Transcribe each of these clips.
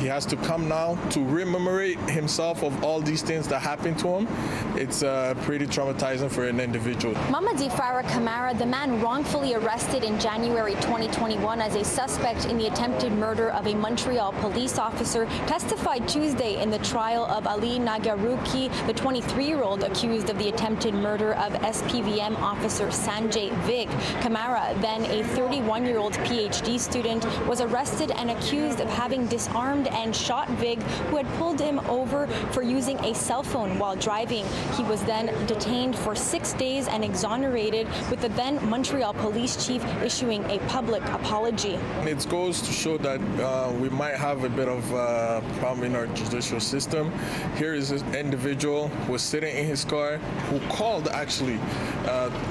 he has to come now to rememorate himself of all these things that happened to him. It's pretty traumatizing for an individual. Mamadi Camara, the man wrongfully arrested in January 2021 as a suspect in the attempted murder of a Montreal police officer, testified Tuesday in the trial of Ali Nagaruki, the 23-year-old accused of the attempted murder of SPVM officer Sanjay Vig. Camara, then a 31-year-old PhD student, was arrested and accused of having disarmed and shot Vig, who had pulled him over for using a cell phone while driving. He was then detained for 6 days and exonerated, with the then Montreal police chief issuing a public apology. It goes to show that we might have a bit of a problem in our judicial system. Here is an individual who was sitting in his car, who called actually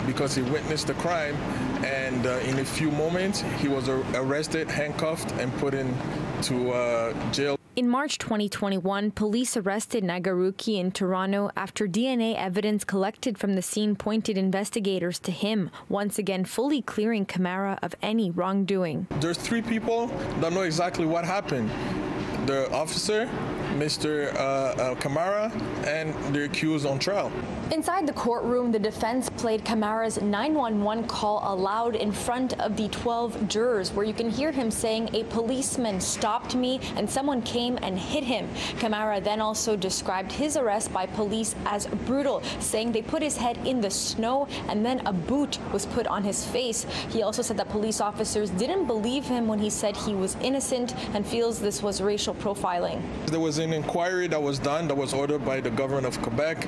because he witnessed the crime, and in a few moments he was arrested, handcuffed, and put into jail. In March 2021, police arrested Nagaruki in Toronto after DNA evidence collected from the scene pointed investigators to him, once again fully clearing Camara of any wrongdoing. There's 3 people that know exactly what happened. The officer, Mr. Camara, and the accused on trial. Inside the courtroom, the defense played Camara's 911 call aloud in front of the 12 jurors, where you can hear him saying, "A policeman stopped me and someone came and hit him." Camara then also described his arrest by police as brutal, saying they put his head in the snow and then a boot was put on his face. He also said that police officers didn't believe him when he said he was innocent and feels this was racial profiling. There was an inquiry that was done, that was ordered by the government of Quebec,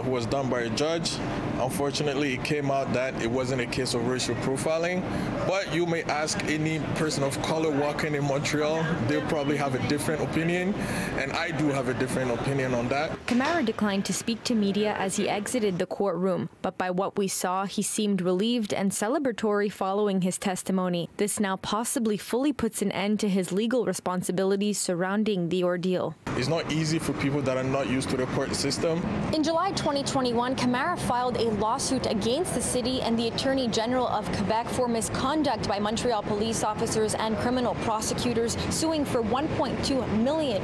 who was done by a judge. Unfortunately, it came out that it wasn't a case of racial profiling, but you may ask any person of color walking in Montreal, they'll probably have a different opinion, and I do have a different opinion on that. Camara declined to speak to media as he exited the courtroom, but by what we saw, he seemed relieved and celebratory following his testimony. This now possibly fully puts an end to his legal responsibilities surrounding the ordeal. It's not easy for people that are not used to the court system. In July 2021, Camara filed a lawsuit against the city and the Attorney General of Quebec for misconduct by Montreal police officers and criminal prosecutors, suing for $1.2 million.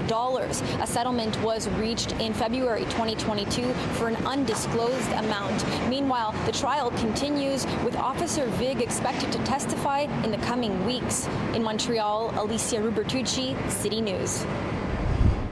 A settlement was reached in February 2022 for an undisclosed amount. Meanwhile, the trial continues, with Officer Vig expected to testify in the coming weeks. In Montreal, Alyssia Rubertucci, City News.